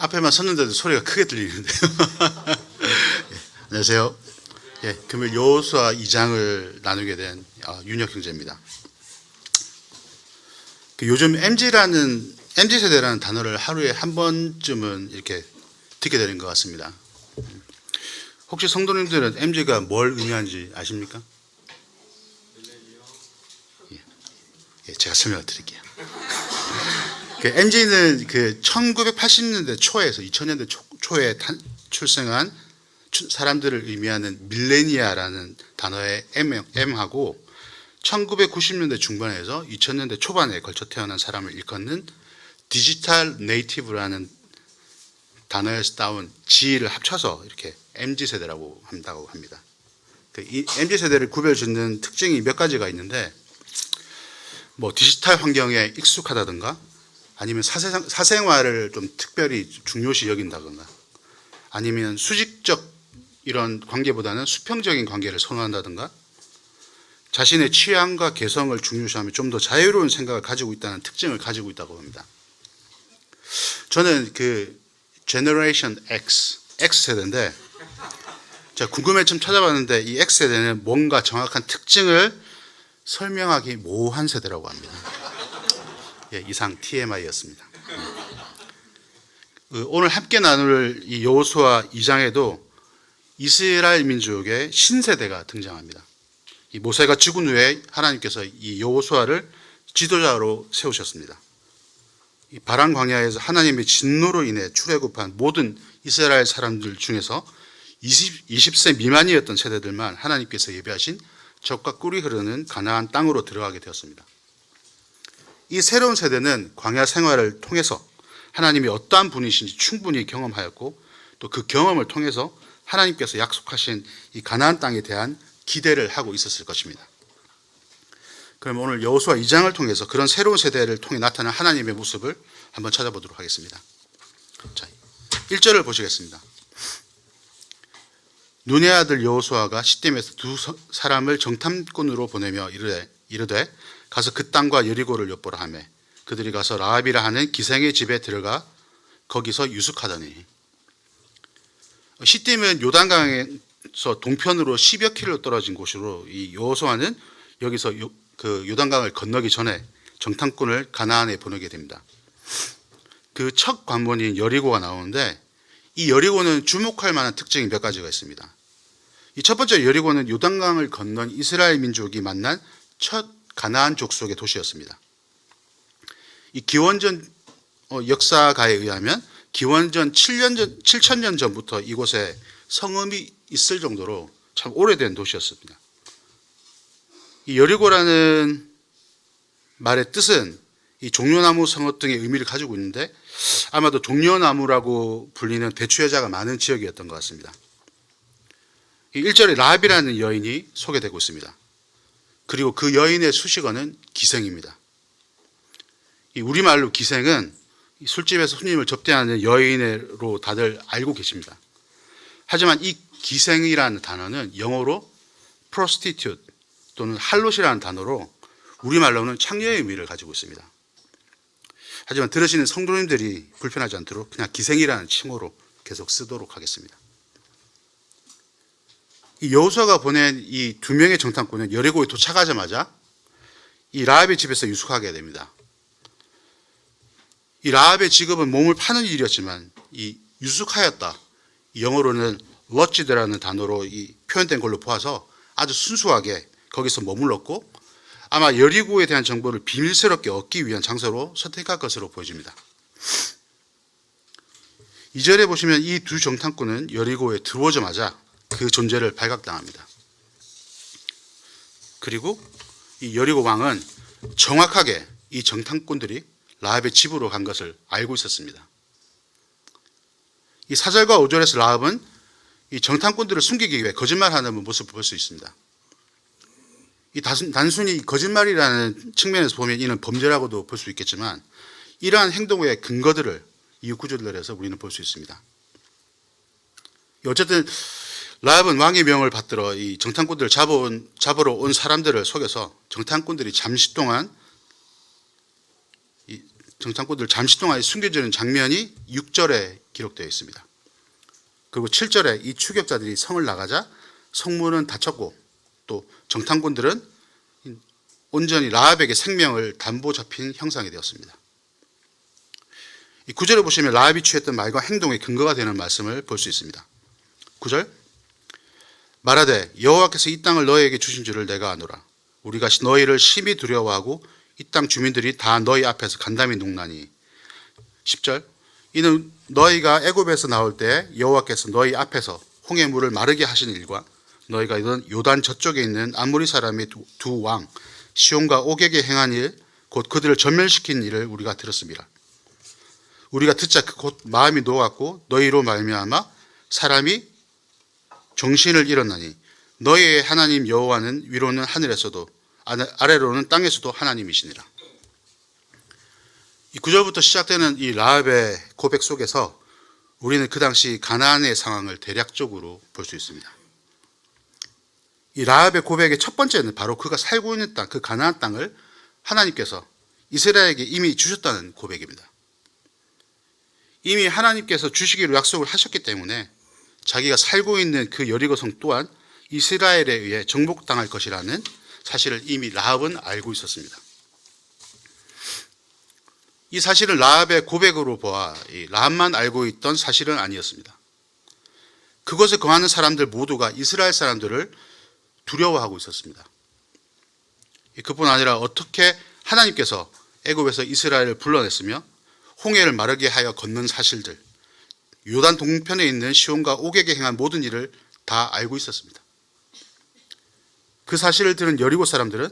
앞에만 섰는데도 소리가 크게 들리는데요. 예, 안녕하세요. 예, 금요일 여호수아 2장을 나누게 된 윤혁 형제입니다. 요즘 MZ 세대라는 단어를 하루에 한 번쯤은 이렇게 듣게 되는 것 같습니다. 혹시 성도님들은 MZ가 뭘 의미하는지 아십니까? 예, 제가 설명을 드릴게요. MZ는 1980년대 초에서 2000년대 초에 출생한 사람들을 의미하는 밀레니아라는 단어의 M하고 1990년대 중반에서 2000년대 초반에 걸쳐 태어난 사람을 일컫는 디지털 네이티브라는 단어에서 따온 G를 합쳐서 이렇게 MZ세대라고 한다고 합니다. 이 MZ세대를 구별짓는 특징이 몇 가지가 있는데, 뭐 디지털 환경에 익숙하다든가, 아니면 사생활을 좀 특별히 중요시 여긴다거나, 아니면 수직적 이런 관계보다는 수평적인 관계를 선호한다든가, 자신의 취향과 개성을 중요시하며 좀 더 자유로운 생각을 가지고 있다는 특징을 가지고 있다고 합니다. 저는 제너레이션 X세대인데, 제가 궁금해 좀 찾아봤는데 이 X세대는 뭔가 정확한 특징을 설명하기 모호한 세대라고 합니다. 예, 이상 TMI였습니다. 오늘 함께 나눌 이 여호수아 2장에도 이스라엘 민족의 신세대가 등장합니다. 이 모세가 죽은 후에 하나님께서 이 여호수아를 지도자로 세우셨습니다. 이 바란 광야에서 하나님의 진노로 인해 출애굽한 모든 이스라엘 사람들 중에서 20세 미만이었던 세대들만 하나님께서 예비하신 젖과 꿀이 흐르는 가나안 땅으로 들어가게 되었습니다. 이 새로운 세대는 광야 생활을 통해서 하나님이 어떠한 분이신지 충분히 경험하였고, 또 그 경험을 통해서 하나님께서 약속하신 이 가나안 땅에 대한 기대를 하고 있었을 것입니다. 그럼 오늘 여호수아 2장을 통해서 그런 새로운 세대를 통해 나타난 하나님의 모습을 한번 찾아보도록 하겠습니다. 자, 1절을 보시겠습니다. 눈의 아들 여호수아가 시딤에서 두 사람을 정탐꾼으로 보내며 이르되 가서 그 땅과 여리고를 엿보라 하며 그들이 가서 라합이라 하는 기생의 집에 들어가 거기서 유숙하더니, 시딤은 요단강에서 동편으로 10여 킬로 떨어진 곳으로 이 여호수아는 여기서 그 요단강을 건너기 전에 정탐꾼을 가나안에 보내게 됩니다. 그 첫 관문인 여리고가 나오는데, 이 여리고는 주목할 만한 특징이 몇 가지가 있습니다. 이 첫 번째 여리고는 요단강을 건넌 이스라엘 민족이 만난 첫 가나안 족속의 도시였습니다. 이 기원전 역사가에 의하면 기원전 7,000년 전부터 이곳에 성읍이 있을 정도로 참 오래된 도시였습니다. 이 여리고라는 말의 뜻은 이 종려나무 성읍 등의 의미를 가지고 있는데, 아마도 종려나무라고 불리는 대추여자가 많은 지역이었던 것 같습니다. 이 1절에 라합이라는 여인이 소개되고 있습니다. 그리고 그 여인의 수식어는 기생입니다. 이 우리말로 기생은 술집에서 손님을 접대하는 여인으로 다들 알고 계십니다. 하지만 이 기생이라는 단어는 영어로 prostitute 또는 할롯이라는 단어로 우리말로는 창녀의 의미를 가지고 있습니다. 하지만 들으시는 성도님들이 불편하지 않도록 그냥 기생이라는 칭호로 계속 쓰도록 하겠습니다. 이 여호수아가 보낸 이 두 명의 정탐꾼은 여리고에 도착하자마자 이 라합의 집에서 유숙하게 됩니다. 이 라합의 직업은 몸을 파는 일이었지만 이 유숙하였다, 영어로는 lodged라는 단어로 이 표현된 걸로 보아서 아주 순수하게 거기서 머물렀고, 아마 여리고에 대한 정보를 비밀스럽게 얻기 위한 장소로 선택할 것으로 보여집니다. 2절에 보시면 이 두 정탐꾼은 여리고에 들어오자마자 그 존재를 발각당합니다. 그리고 이 여리고 왕은 정확하게 이 정탐꾼들이 라합의 집으로 간 것을 알고 있었습니다. 이 4절과 5절에서 라합은 이 정탐꾼들을 숨기기 위해 거짓말하는 모습을 볼 수 있습니다. 이 단순히 거짓말이라는 측면에서 보면 이는 범죄라고도 볼 수 있겠지만, 이러한 행동의 근거들을 이후 구절들에서 우리는 볼 수 있습니다. 어쨌든 라합은 왕의 명을 받들어 이 정탐꾼들을 잡으러 온 사람들을 속여서 정탐꾼들이 잠시 동안 정탐꾼들 잠시 동안 숨겨지는 장면이 6절에 기록되어 있습니다. 그리고 7절에 이 추격자들이 성을 나가자 성문은 닫혔고 또 정탐꾼들은 온전히 라합에게 생명을 담보 잡힌 형상이 되었습니다. 이 9절에 보시면 라합이 취했던 말과 행동의 근거가 되는 말씀을 볼 수 있습니다. 9절 말하되 여호와께서 이 땅을 너희에게 주신 줄을 내가 아노라. 우리가 너희를 심히 두려워하고 이 땅 주민들이 다 너희 앞에서 간담이 녹나니. 10절 이는 너희가 애굽에서 나올 때 여호와께서 너희 앞에서 홍해 물을 마르게 하신 일과 너희가 이런 요단 저쪽에 있는 아모리 사람의 두 왕 시온과 오게게 행한 일 곧 그들을 전멸시킨 일을 우리가 들었습니다. 우리가 듣자 곧 마음이 녹았고 너희로 말미암아 사람이 정신을 잃었나니 너희의 하나님 여호와는 위로는 하늘에서도 아래로는 땅에서도 하나님이시니라. 이 9절부터 시작되는 이 라합의 고백 속에서 우리는 그 당시 가나안의 상황을 대략적으로 볼 수 있습니다. 이 라합의 고백의 첫 번째는 바로 그가 살고 있는 땅, 그 가나안 땅을 하나님께서 이스라엘에게 이미 주셨다는 고백입니다. 이미 하나님께서 주시기로 약속을 하셨기 때문에 자기가 살고 있는 그 여리고성 또한 이스라엘에 의해 정복당할 것이라는 사실을 이미 라합은 알고 있었습니다. 이 사실은 라합의 고백으로 보아 라합만 알고 있던 사실은 아니었습니다. 그곳에 거하는 사람들 모두가 이스라엘 사람들을 두려워하고 있었습니다. 그뿐 아니라 어떻게 하나님께서 애굽에서 이스라엘을 불러냈으며 홍해를 마르게 하여 건넌 사실들, 요단 동편에 있는 시온과 옥에게 행한 모든 일을 다 알고 있었습니다. 그 사실을 들은 여리고 사람들은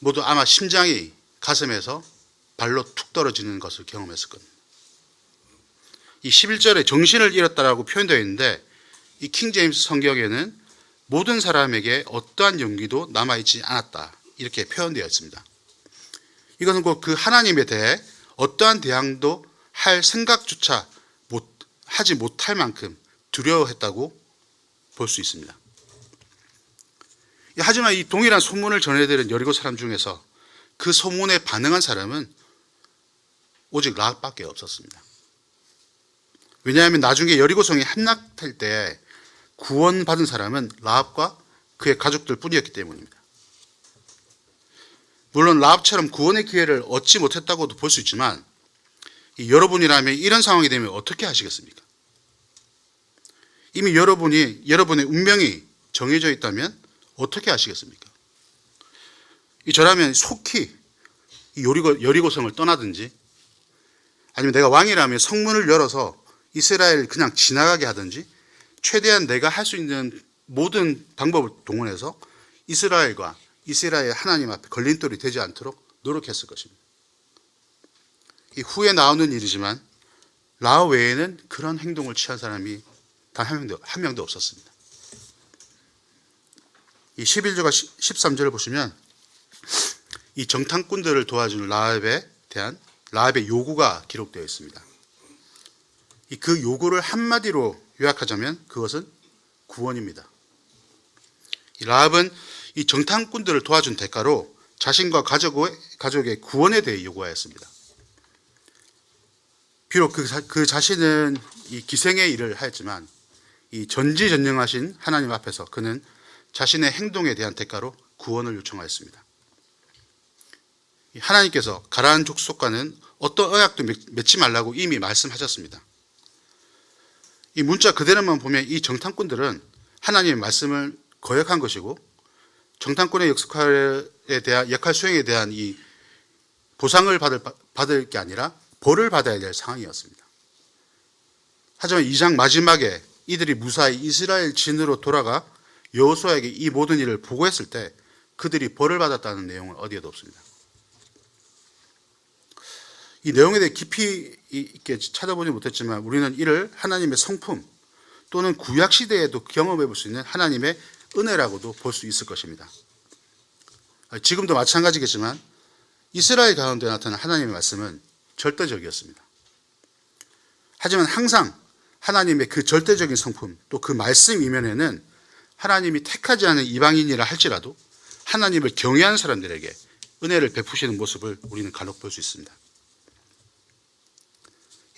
모두 아마 심장이 가슴에서 발로 툭 떨어지는 것을 경험했을 겁니다. 이 11절에 정신을 잃었다라고 표현되어 있는데 이 킹제임스 성경에는 모든 사람에게 어떠한 용기도 남아있지 않았다 이렇게 표현되어 있습니다. 이것은 곧 그 하나님에 대해 어떠한 대항도 할 생각조차 하지 못할 만큼 두려워했다고 볼 수 있습니다. 하지만 이 동일한 소문을 전해드린 여리고 사람 중에서 그 소문에 반응한 사람은 오직 라합밖에 없었습니다. 왜냐하면 나중에 여리고성이 함락할 때 구원받은 사람은 라합과 그의 가족들 뿐이었기 때문입니다. 물론 라합처럼 구원의 기회를 얻지 못했다고도 볼 수 있지만 여러분이라면 이런 상황이 되면 어떻게 하시겠습니까? 이미 여러분의 운명이 정해져 있다면 어떻게 하시겠습니까? 저라면 속히 여리고성을 떠나든지 아니면 내가 왕이라면 성문을 열어서 이스라엘을 그냥 지나가게 하든지 최대한 내가 할 수 있는 모든 방법을 동원해서 이스라엘과 이스라엘 하나님 앞에 걸림돌이 되지 않도록 노력했을 것입니다. 이 후에 나오는 일이지만 라합 외에는 그런 행동을 취한 사람이 단 한 명도 없었습니다. 이 11절과 13절을 보시면 이 정탐꾼들을 도와주는 라합의 요구가 기록되어 있습니다. 그 요구를 한마디로 요약하자면 그것은 구원입니다. 라합은 이 정탐꾼들을 도와준 대가로 자신과 가족의 구원에 대해 요구하였습니다. 비록 그 자신은 이 기생의 일을 하였지만 이 전지전능하신 하나님 앞에서 그는 자신의 행동에 대한 대가로 구원을 요청하였습니다. 하나님께서 가나안 족속과는 어떤 언약도 맺지 말라고 이미 말씀하셨습니다. 이 문자 그대로만 보면 이 정탐꾼들은 하나님의 말씀을 거역한 것이고 정탐꾼의 역할 수행에 대한 이 보상을 받을 게 아니라 벌을 받아야 될 상황이었습니다. 하지만 2장 마지막에 이들이 무사히 이스라엘 진으로 돌아가 여호수아에게 이 모든 일을 보고했을 때 그들이 벌을 받았다는 내용은 어디에도 없습니다. 이 내용에 대해 깊이 있게 찾아보지 못했지만 우리는 이를 하나님의 성품 또는 구약 시대에도 경험해 볼 수 있는 하나님의 은혜라고도 볼 수 있을 것입니다. 지금도 마찬가지겠지만 이스라엘 가운데 나타난 하나님의 말씀은 절대적이었습니다. 하지만 항상 하나님의 그 절대적인 성품 또 그 말씀 이면에는 하나님이 택하지 않은 이방인이라 할지라도 하나님을 경외하는 사람들에게 은혜를 베푸시는 모습을 우리는 간혹 볼 수 있습니다.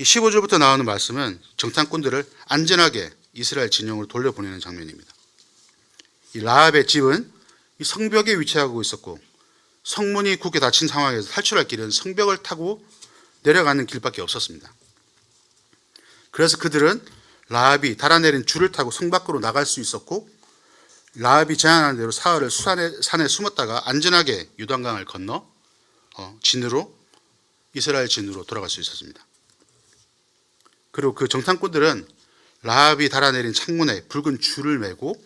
이 15절부터 나오는 말씀은 정탐꾼들을 안전하게 이스라엘 진영으로 돌려보내는 장면입니다. 이 라합의 집은 이 성벽에 위치하고 있었고 성문이 굳게 닫힌 상황에서 탈출할 길은 성벽을 타고 내려가는 길밖에 없었습니다. 그래서 그들은 라합이 달아내린 줄을 타고 성 밖으로 나갈 수 있었고 라합이 제안한 대로 사흘을 산에 숨었다가 안전하게 요단강을 건너 이스라엘 진으로 돌아갈 수 있었습니다. 그리고 그 정탐꾼들은 라합이 달아내린 창문에 붉은 줄을 매고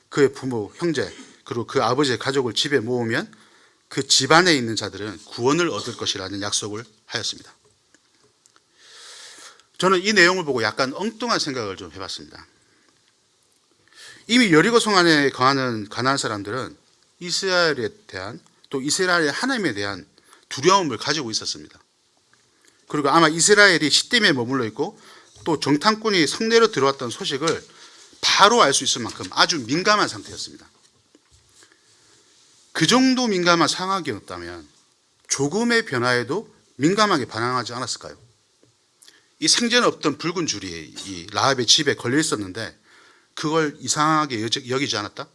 그의 부모, 형제 그리고 그 아버지의 가족을 집에 모으면 그 집안에 있는 자들은 구원을 얻을 것이라는 약속을 하였습니다. 저는 이 내용을 보고 약간 엉뚱한 생각을 좀 해봤습니다. 이미 여리고 성 안에 거하는 가나안 사람들은 이스라엘에 대한 또 이스라엘의 하나님에 대한 두려움을 가지고 있었습니다. 그리고 아마 이스라엘이 시딤에 머물러 있고 또 정탐꾼이 성내로 들어왔던 소식을 바로 알 수 있을 만큼 아주 민감한 상태였습니다. 그 정도 민감한 상황이었다면 조금의 변화에도 민감하게 반응하지 않았을까요? 이 생전 없던 붉은 줄이 이 라합의 집에 걸려 있었는데 그걸 이상하게 여기지 않았다?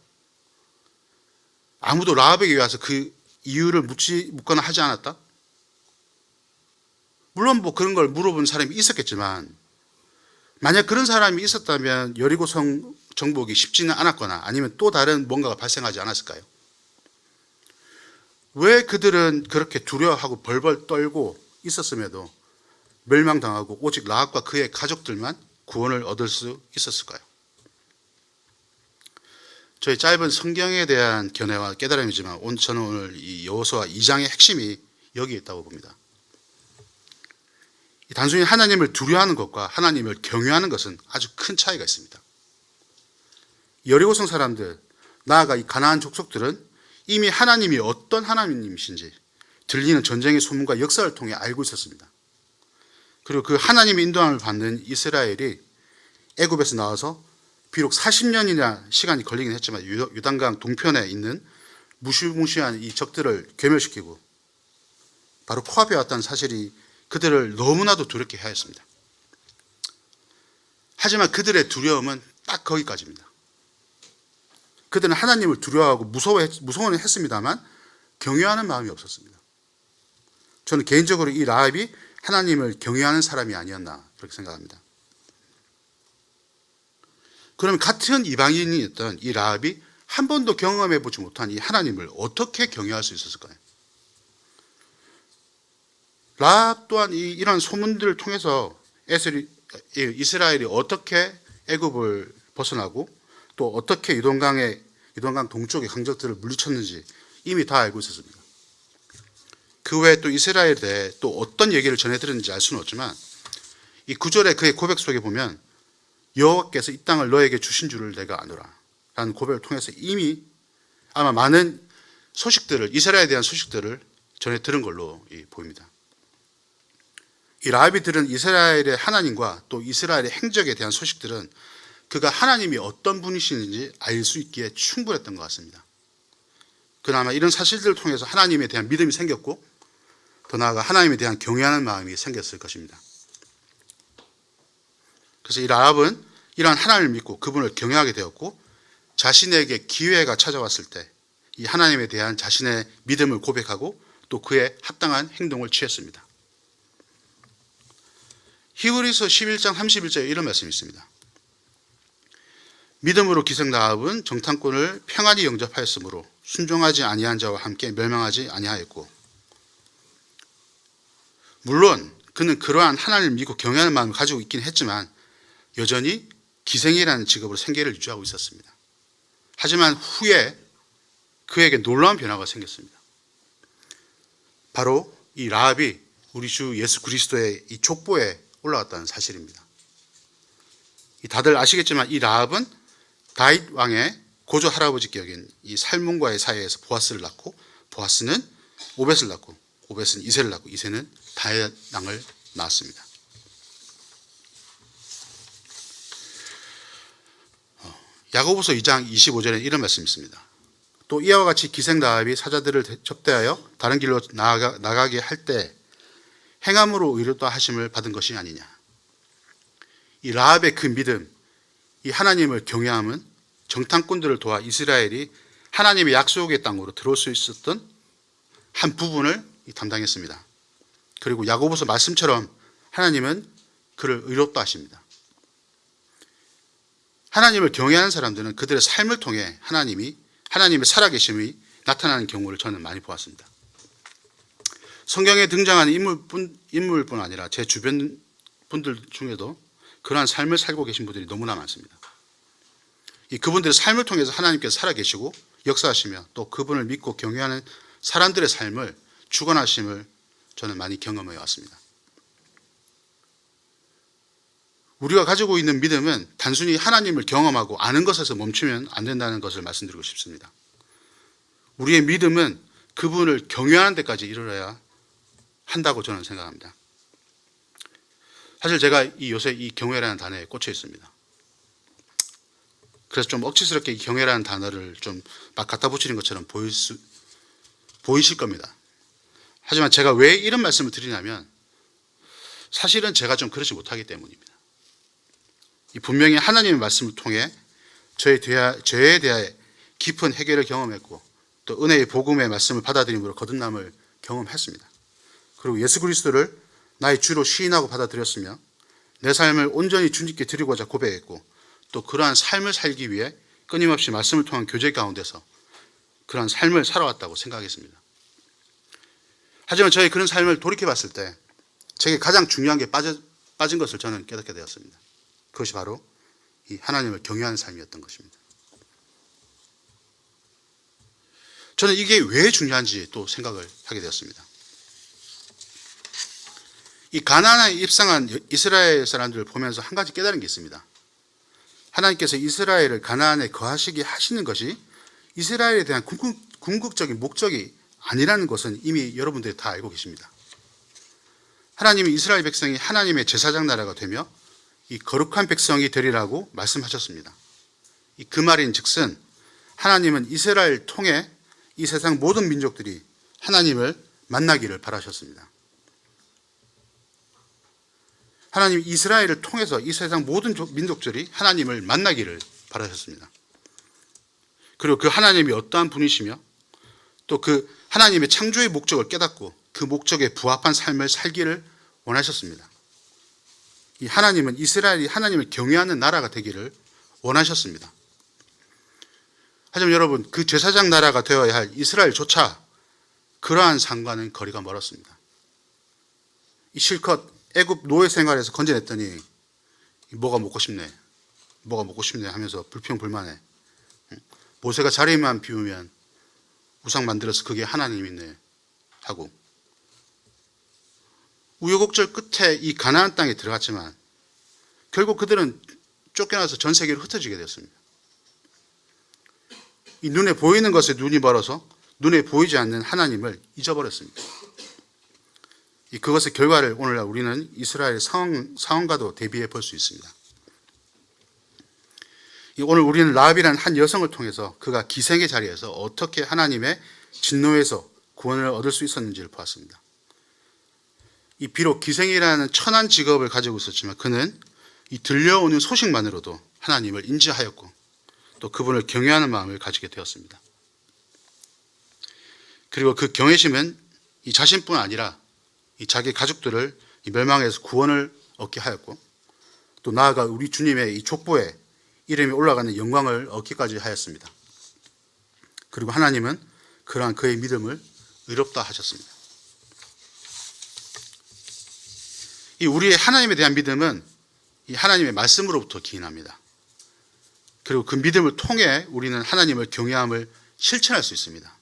아무도 라합에게 와서 그 이유를 묻거나 하지 않았다? 물론 뭐 그런 걸 물어본 사람이 있었겠지만 만약 그런 사람이 있었다면 여리고성 정복이 쉽지는 않았거나 아니면 또 다른 뭔가가 발생하지 않았을까요? 왜 그들은 그렇게 두려워하고 벌벌 떨고 있었음에도 멸망당하고 오직 라합과 그의 가족들만 구원을 얻을 수 있었을까요? 저희 짧은 성경에 대한 견해와 깨달음이지만 저는 오늘 이 여호수아 2장의 핵심이 여기에 있다고 봅니다. 단순히 하나님을 두려워하는 것과 하나님을 경외하는 것은 아주 큰 차이가 있습니다. 여리고성 사람들, 나아가 이 가나안 족속들은 이미 하나님이 어떤 하나님이신지 들리는 전쟁의 소문과 역사를 통해 알고 있었습니다. 그리고 그 하나님의 인도함을 받는 이스라엘이 애굽에서 나와서 비록 40년이나 시간이 걸리긴 했지만 요단강 동편에 있는 무시무시한 이 적들을 괴멸시키고 바로 코앞에 왔다는 사실이 그들을 너무나도 두렵게 하였습니다. 하지만 그들의 두려움은 딱 거기까지입니다. 그들은 하나님을 두려워하고 무서워는 했습니다만 경외하는 마음이 없었습니다. 저는 개인적으로 이 라합이 하나님을 경외하는 사람이 아니었나 그렇게 생각합니다. 그러면 같은 이방인이었던 이 라합이 한 번도 경험해보지 못한 이 하나님을 어떻게 경외할 수 있었을까요? 라합 또한 이런 소문들을 통해서 이스라엘이 어떻게 애굽을 벗어나고 또 어떻게 요단강 동쪽의 강적들을 물리쳤는지 이미 다 알고 있었습니다. 그 외에 또 이스라엘에 대해 또 어떤 얘기를 전해 들었는지 알 수는 없지만 이 9절의 그의 고백 속에 보면 여호와께서 이 땅을 너에게 주신 줄을 내가 아노라 라는 고백을 통해서 이미 아마 많은 소식들을 이스라엘에 대한 소식들을 전해 들은 걸로 보입니다. 이 라합이 들은 이스라엘의 하나님과 또 이스라엘의 행적에 대한 소식들은 그가 하나님이 어떤 분이신지 알 수 있기에 충분했던 것 같습니다. 그나마 이런 사실들을 통해서 하나님에 대한 믿음이 생겼고 더 나아가 하나님에 대한 경외하는 마음이 생겼을 것입니다. 그래서 이 라합은 이러한 하나님을 믿고 그분을 경외하게 되었고 자신에게 기회가 찾아왔을 때 이 하나님에 대한 자신의 믿음을 고백하고 또 그에 합당한 행동을 취했습니다. 히브리서 11장 31절에 이런 말씀이 있습니다. 믿음으로 기생 라합은 정탐꾼을 평안히 영접하였으므로 순종하지 아니한 자와 함께 멸망하지 아니하였고 물론 그는 그러한 하나님을 믿고 경외하는 마음을 가지고 있긴 했지만 여전히 기생이라는 직업으로 생계를 유지하고 있었습니다. 하지만 후에 그에게 놀라운 변화가 생겼습니다. 바로 이 라합이 우리 주 예수 그리스도의 이 족보에 올라왔다는 사실입니다. 다들 아시겠지만 이 라합은 다윗 왕의 고조 할아버지께 여긴 이 살문과의 사이에서 보아스를 낳고 보아스는 오벳을 낳고 오벳은 이새를 낳고 이새는 다윗 왕을 낳았습니다. 야고보서 2장 25절에 이런 말씀이 있습니다. 또 이와 같이 기생 라합이 사자들을 접대하여 다른 길로 나가게 할 때 행함으로 의롭다 하심을 받은 것이 아니냐. 이 라합의 그 믿음, 이 하나님을 경외함은 정탐꾼들을 도와 이스라엘이 하나님의 약속의 땅으로 들어올 수 있었던 한 부분을 담당했습니다. 그리고 야고보서 말씀처럼 하나님은 그를 의롭다 하십니다. 하나님을 경외하는 사람들은 그들의 삶을 통해 하나님의 살아계심이 나타나는 경우를 저는 많이 보았습니다. 성경에 등장하는 인물뿐 아니라 제 주변 분들 중에도 그러한 삶을 살고 계신 분들이 너무나 많습니다. 그분들의 삶을 통해서 하나님께서 살아계시고 역사하시며 또 그분을 믿고 경외하는 사람들의 삶을 주관하심을 저는 많이 경험해 왔습니다. 우리가 가지고 있는 믿음은 단순히 하나님을 경험하고 아는 것에서 멈추면 안 된다는 것을 말씀드리고 싶습니다. 우리의 믿음은 그분을 경외하는 데까지 이르러야 한다고 저는 생각합니다. 사실 제가 요새 이 경외라는 단어에 꽂혀 있습니다. 그래서 좀 억지스럽게 이 경외라는 단어를 좀 막 갖다 붙이는 것처럼 보이실 겁니다. 하지만 제가 왜 이런 말씀을 드리냐면 사실은 제가 좀 그렇지 못하기 때문입니다. 분명히 하나님의 말씀을 통해 저에 대하여 깊은 해결을 경험했고 또 은혜의 복음의 말씀을 받아들임으로 거듭남을 경험했습니다. 그리고 예수 그리스도를 나의 주로 시인하고 받아들였으며 내 삶을 온전히 주님께 드리고자 고백했고 또 그러한 삶을 살기 위해 끊임없이 말씀을 통한 교제 가운데서 그러한 삶을 살아왔다고 생각했습니다. 하지만 저의 그런 삶을 돌이켜봤을 때 제게 가장 중요한 게 빠진 것을 저는 깨닫게 되었습니다. 그것이 바로 이 하나님을 경외하는 삶이었던 것입니다. 저는 이게 왜 중요한지 또 생각을 하게 되었습니다. 이 가나안에 입성한 이스라엘 사람들을 보면서 한 가지 깨달은 게 있습니다. 하나님께서 이스라엘을 가나안에 거하시게 하시는 것이 이스라엘에 대한 궁극적인 목적이 아니라는 것은 이미 여러분들이 다 알고 계십니다. 하나님이 이스라엘 백성이 하나님의 제사장 나라가 되며 이 거룩한 백성이 되리라고 말씀하셨습니다. 그 말인 즉슨 하나님은 이스라엘을 통해 이 세상 모든 민족들이 하나님을 만나기를 바라셨습니다. 하나님 이스라엘을 통해서 이 세상 모든 민족들이 하나님을 만나기를 바라셨습니다. 그리고 그 하나님이 어떠한 분이시며 또 그 하나님의 창조의 목적을 깨닫고 그 목적에 부합한 삶을 살기를 원하셨습니다. 이 하나님은 이스라엘이 하나님을 경외하는 나라가 되기를 원하셨습니다. 하지만 여러분, 그 제사장 나라가 되어야 할 이스라엘조차 그러한 상과는 거리가 멀었습니다. 이 실컷 애굽 노예 생활에서 건져냈더니 뭐가 먹고 싶네 하면서 불평불만해. 모세가 자리만 비우면 우상 만들어서 그게 하나님이네 하고 우여곡절 끝에 이 가나안 땅에 들어갔지만 결국 그들은 쫓겨나서 전 세계로 흩어지게 되었습니다. 이 눈에 보이는 것에 눈이 멀어서 눈에 보이지 않는 하나님을 잊어버렸습니다. 그것의 결과를 오늘날 우리는 이스라엘 상황과도 대비해 볼 수 있습니다. 오늘 우리는 라합이라는 한 여성을 통해서 그가 기생의 자리에서 어떻게 하나님의 진노에서 구원을 얻을 수 있었는지를 보았습니다. 비록 기생이라는 천한 직업을 가지고 있었지만 그는 이 들려오는 소식만으로도 하나님을 인지하였고 또 그분을 경외하는 마음을 가지게 되었습니다. 그리고 그 경외심은 이 자신뿐 아니라 이 자기 가족들을 이 멸망에서 구원을 얻게 하였고 또 나아가 우리 주님의 이 족보에 이름이 올라가는 영광을 얻기까지 하였습니다. 그리고 하나님은 그러한 그의 믿음을 의롭다 하셨습니다. 이 우리의 하나님에 대한 믿음은 이 하나님의 말씀으로부터 기인합니다. 그리고 그 믿음을 통해 우리는 하나님을 경외함을 실천할 수 있습니다.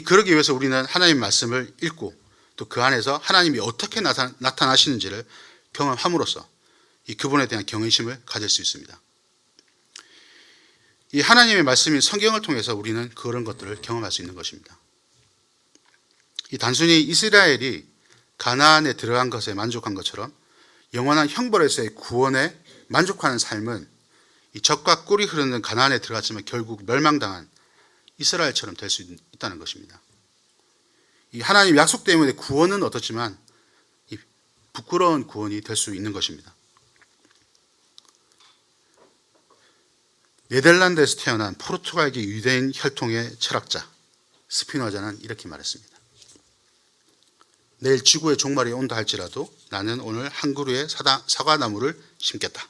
그러기 위해서 우리는 하나님의 말씀을 읽고 또 그 안에서 하나님이 어떻게 나타나시는지를 경험함으로써 그분에 대한 경외심을 가질 수 있습니다. 이 하나님의 말씀인 성경을 통해서 우리는 그런 것들을 경험할 수 있는 것입니다. 단순히 이스라엘이 가나안에 들어간 것에 만족한 것처럼 영원한 형벌에서의 구원에 만족하는 삶은 이 적과 꿀이 흐르는 가나안에 들어갔지만 결국 멸망당한 이스라엘처럼 될 수 있다는 것입니다. 이 하나님 약속 때문에 구원은 어떻지만 이 부끄러운 구원이 될 수 있는 것입니다. 네덜란드에서 태어난 포르투갈계 유대인 혈통의 철학자 스피노자는 이렇게 말했습니다. 내일 지구의 종말이 온다 할지라도 나는 오늘 한 그루의 사과나무를 심겠다.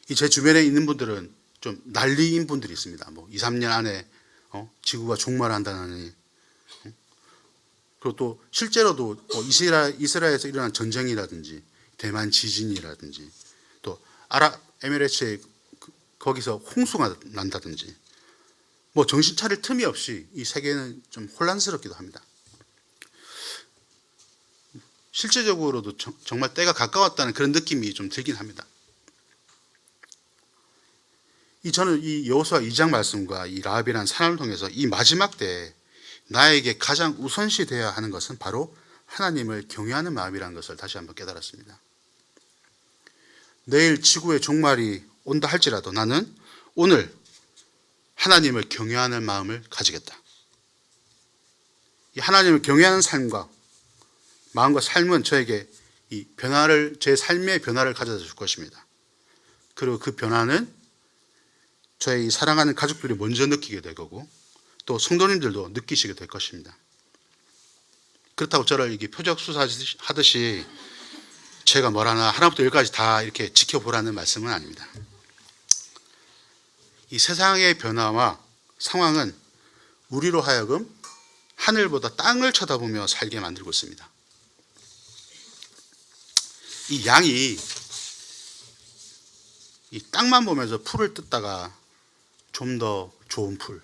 이 제 주변에 있는 분들은 좀 난리인 분들이 있습니다. 뭐 2, 3년 안에 지구가 종말한다느니. 그리고 또 실제로도 이스라엘에서 일어난 전쟁이라든지 대만 지진이라든지 또 아랍에미레이트의 거기서 홍수가 난다든지 뭐 정신 차릴 틈이 없이 이 세계는 좀 혼란스럽기도 합니다. 실제적으로도 정말 때가 가까웠다는 그런 느낌이 좀 들긴 합니다. 저는 이 여호수아 2장 말씀과 이 라합이라는 사람을 통해서 이 마지막 때에 나에게 가장 우선시 되어야 하는 것은 바로 하나님을 경외하는 마음이라는 것을 다시 한번 깨달았습니다. 내일 지구의 종말이 온다 할지라도 나는 오늘 하나님을 경외하는 마음을 가지겠다. 이 하나님을 경외하는 삶과 마음과 삶은 저에게 이 제 삶의 변화를 가져다 줄 것입니다. 그리고 그 변화는 저의 사랑하는 가족들이 먼저 느끼게 될 거고 또 성도님들도 느끼시게 될 것입니다. 그렇다고 저를 이게 표적 수사하듯이 제가 뭘 하나 하나부터 열까지 다 이렇게 지켜보라는 말씀은 아닙니다. 이 세상의 변화와 상황은 우리로 하여금 하늘보다 땅을 쳐다보며 살게 만들고 있습니다. 이 양이 이 땅만 보면서 풀을 뜯다가 좀 더 좋은 풀을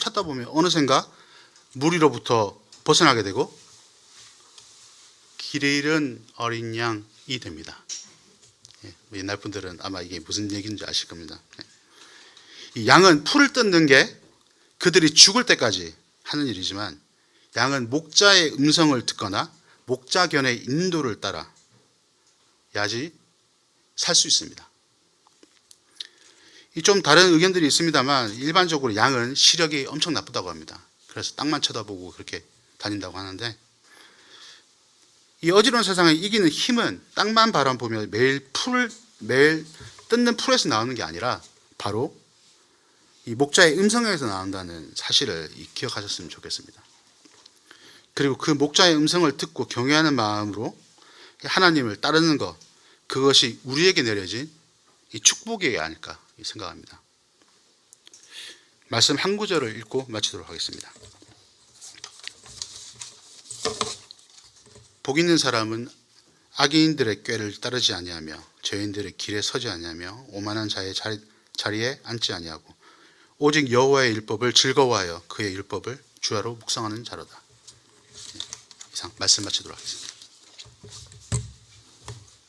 찾다 보면 어느샌가 무리로부터 벗어나게 되고 길을 잃은 어린 양이 됩니다. 옛날 분들은 아마 이게 무슨 얘기인지 아실 겁니다. 이 양은 풀을 뜯는 게 그들이 죽을 때까지 하는 일이지만 양은 목자의 음성을 듣거나 목자견의 인도를 따라 야지 살 수 있습니다. 좀 다른 의견들이 있습니다만 일반적으로 양은 시력이 엄청 나쁘다고 합니다. 그래서 땅만 쳐다보고 그렇게 다닌다고 하는데 이 어지러운 세상을 이기는 힘은 땅만 바라보며 매일 뜯는 풀에서 나오는 게 아니라 바로 이 목자의 음성에서 나온다는 사실을 기억하셨으면 좋겠습니다. 그리고 그 목자의 음성을 듣고 경외하는 마음으로 하나님을 따르는 것, 그것이 우리에게 내려진 이 축복이 아닐까 생각합니다. 말씀 한 구절을 읽고 마치도록 하겠습니다. 복 있는 사람은 악인들의 꾀를 따르지 아니하며 죄인들의 길에 서지 아니하며 오만한 자의 자리에 앉지 아니하고 오직 여호와의 율법을 즐거워하여 그의 율법을 주야로 묵상하는 자로다. 이상 말씀 마치도록 하겠습니다.